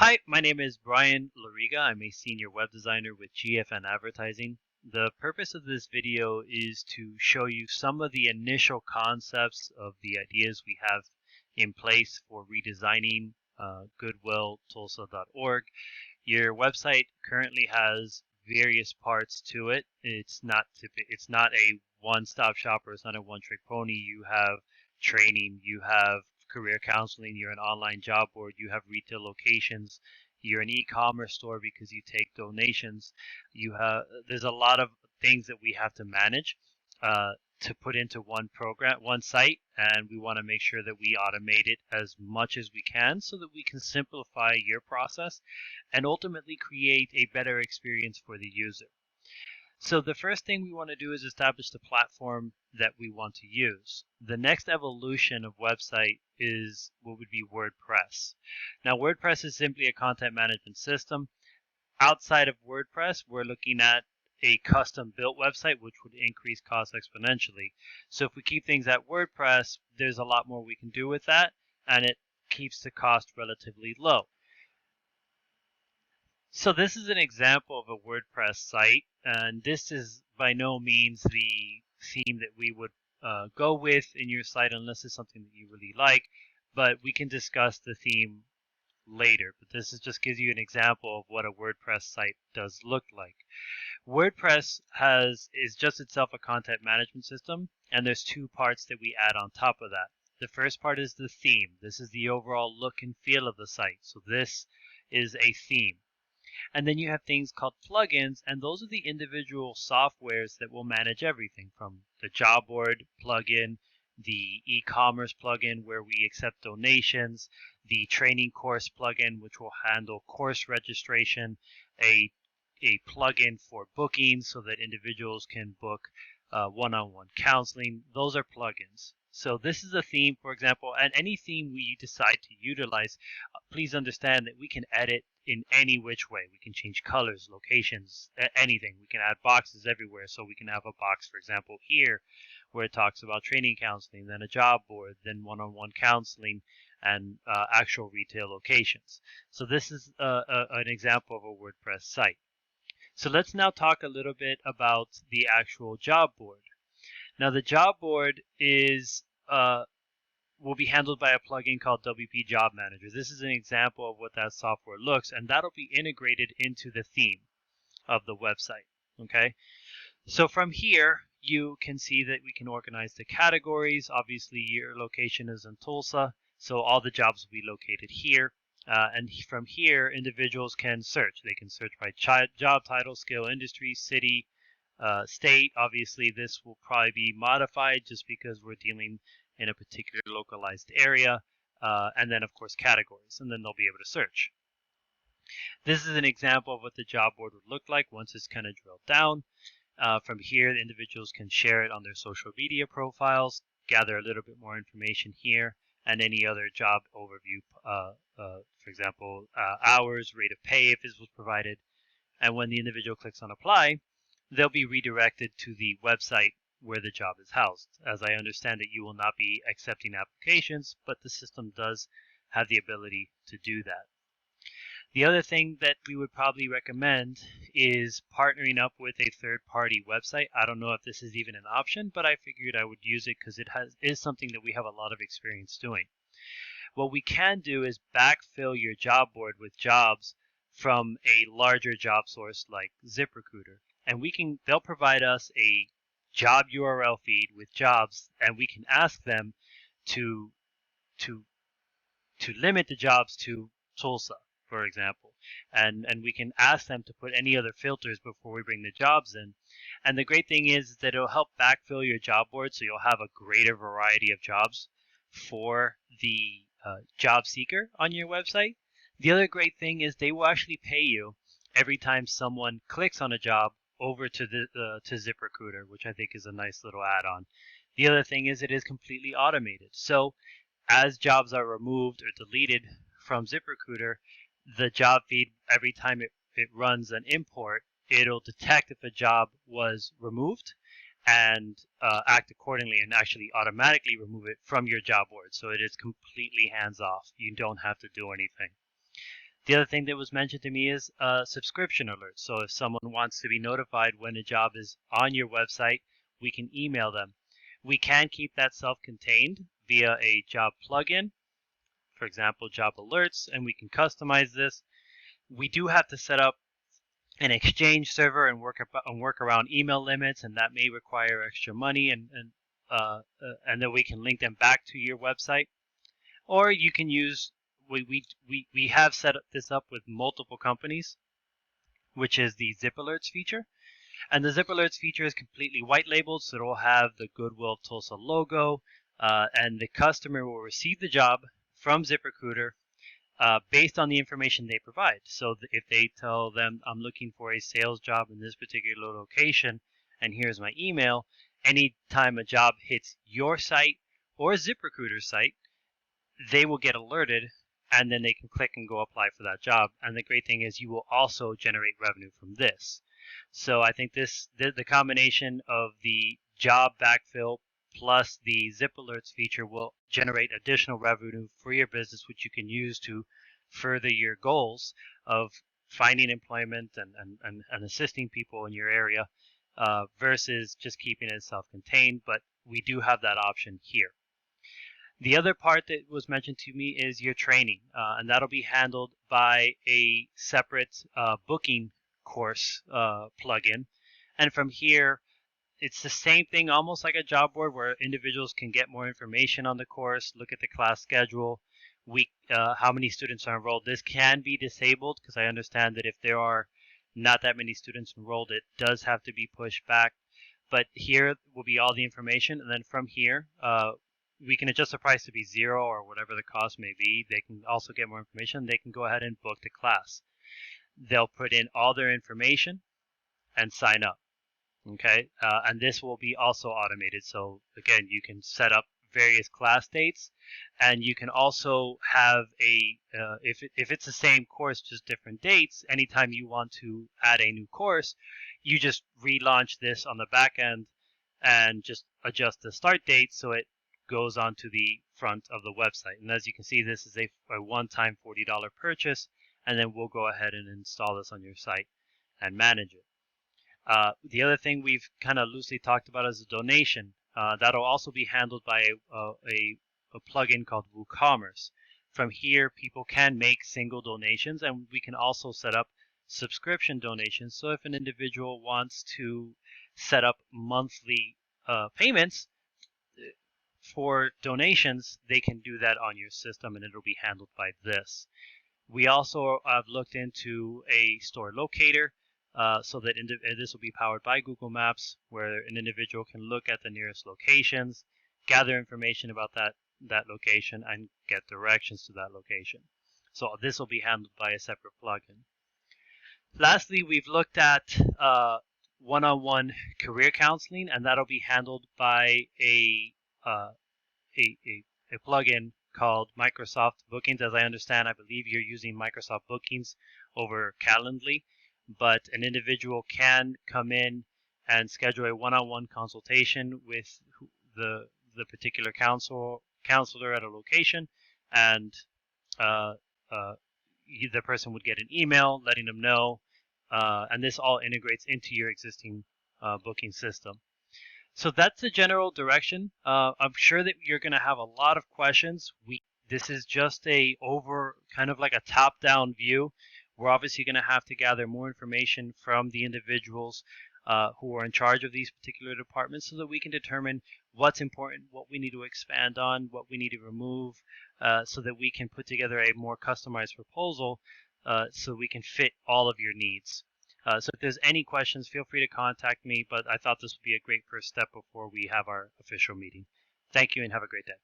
Hi, my name is Brian Lariga. I'm a senior web designer with GFN Advertising. The purpose of this video is to show you some of the initial concepts of the ideas we have in place for redesigning goodwilltulsa.org. Your website currently has various parts to it. It's not a one-stop shop, or it's not a one-trick pony. You have training, you have career counseling, you're an online job board, you have retail locations, you're an e-commerce store because you take donations. There's a lot of things that we have to manage to put into one program, one site, and we want to make sure that we automate it as much as we can so that we can simplify your process and ultimately create a better experience for the user. So the first thing we want to do is establish the platform that we want to use. The next evolution of website is what would be WordPress. Now, WordPress is simply a content management system. Outside of WordPress, we're looking at a custom-built website, which would increase costs exponentially. So if we keep things at WordPress, there's a lot more we can do with that, and it keeps the cost relatively low. So this is an example of a WordPress site, and this is by no means the theme that we would go with in your site unless it's something that you really like, but we can discuss the theme later. But this just gives you an example of what a WordPress site does look like. WordPress is just itself a content management system, and there's two parts that we add on top of that. The first part is the theme. This is the overall look and feel of the site. So this is a theme. And then you have things called plugins, and those are the individual softwares that will manage everything from the job board plugin, the e-commerce plugin where we accept donations, the training course plugin which will handle course registration, a plugin for booking so that individuals can book one-on-one counseling. Those are plugins. So this is a theme, for example, and any theme we decide to utilize, please understand that we can edit in any which way. We can change colors, locations, anything. We can add boxes everywhere. So we can have a box, for example, here where it talks about training counseling, then a job board, then one-on-one counseling, and actual retail locations. So this is an example of a WordPress site. So let's now talk a little bit about the actual job board. Now the job board will be handled by a plugin called WP Job Manager. This is an example of what that software looks, and that'll be integrated into the theme of the website. Okay, so from here you can see that we can organize the categories. Obviously your location is in Tulsa, so all the jobs will be located here. And from here, individuals can search. They can search by job title, skill, industry, city, state. Obviously, this will probably be modified just because we're dealing in a particular localized area. And then, of course, categories. And then they'll be able to search. This is an example of what the job board would look like once it's kind of drilled down. From here, the individuals can share it on their social media profiles, gather a little bit more information here, and any other job overview, for example, hours, rate of pay if this was provided. And when the individual clicks on apply, they'll be redirected to the website where the job is housed. As I understand it, you will not be accepting applications, but the system does have the ability to do that. The other thing that we would probably recommend is partnering up with a third-party website. I don't know if this is even an option, but I figured I would use it because it is something that we have a lot of experience doing. What we can do is backfill your job board with jobs from a larger job source like ZipRecruiter, and they'll provide us a job URL feed with jobs, and we can ask them to limit the jobs to Tulsa, for example, and we can ask them to put any other filters before we bring the jobs in. And the great thing is that it'll help backfill your job board, so you'll have a greater variety of jobs for the job seeker on your website. The other great thing is they will actually pay you every time someone clicks on a job over to ZipRecruiter, which I think is a nice little add-on. The other thing is it is completely automated. So as jobs are removed or deleted from ZipRecruiter, the job feed, every time it runs an import, it'll detect if a job was removed and act accordingly and actually automatically remove it from your job board. So it is completely hands-off. You don't have to do anything. The other thing that was mentioned to me is subscription alerts. So if someone wants to be notified when a job is on your website, we can email them. We can keep that self-contained via a job plugin, for example, job alerts, and we can customize this. We do have to set up an Exchange server and work around email limits, and that may require extra money, and then we can link them back to your website. Or you can use, we have set this up with multiple companies, which is the Zip Alerts feature. And the Zip Alerts feature is completely white labeled, so it will have the Goodwill of Tulsa logo, and the customer will receive the job from ZipRecruiter based on the information they provide. So if they tell them, I'm looking for a sales job in this particular location, and here's my email, anytime a job hits your site or ZipRecruiter's site, they will get alerted, and then they can click and go apply for that job. And the great thing is you will also generate revenue from this. So I think the combination of the job backfill plus the Zip Alerts feature will generate additional revenue for your business, which you can use to further your goals of finding employment and assisting people in your area versus just keeping it self-contained. But we do have that option here. The other part that was mentioned to me is your training, and that'll be handled by a separate booking course plugin. And from here, it's the same thing, almost like a job board where individuals can get more information on the course, look at the class schedule, how many students are enrolled. This can be disabled because I understand that if there are not that many students enrolled, it does have to be pushed back. But here will be all the information, and then from here, we can adjust the price to be 0 or whatever the cost may be. They can also get more information. They can go ahead and book the class. They'll put in all their information and sign up. Okay, and this will be also automated. So again, you can set up various class dates, and you can also have if it's the same course, just different dates. Anytime you want to add a new course, you just relaunch this on the back end and just adjust the start date so it goes onto the front of the website. And as you can see, this is a one-time $40 purchase, and then we'll go ahead and install this on your site and manage it. The other thing we've kind of loosely talked about is a donation. That'll also be handled by a plugin called WooCommerce. From here, people can make single donations, and we can also set up subscription donations. So if an individual wants to set up monthly payments for donations, they can do that on your system, and it'll be handled by this. We also have looked into a store locator, so that this will be powered by Google Maps, where an individual can look at the nearest locations, gather information about that location, and get directions to that location. So this will be handled by a separate plugin. Lastly, we've looked at one-on-one career counseling, and that'll be handled by a plugin called Microsoft Bookings. As I understand, I believe you're using Microsoft Bookings over Calendly, but an individual can come in and schedule a one-on-one consultation with the particular counselor at a location, and the person would get an email letting them know, and this all integrates into your existing booking system. So that's the general direction. I'm sure that you're going to have a lot of questions. This is just kind of like a top-down view. We're obviously going to have to gather more information from the individuals who are in charge of these particular departments so that we can determine what's important, what we need to expand on, what we need to remove, so that we can put together a more customized proposal so we can fit all of your needs. So if there's any questions, feel free to contact me, but I thought this would be a great first step before we have our official meeting. Thank you and have a great day.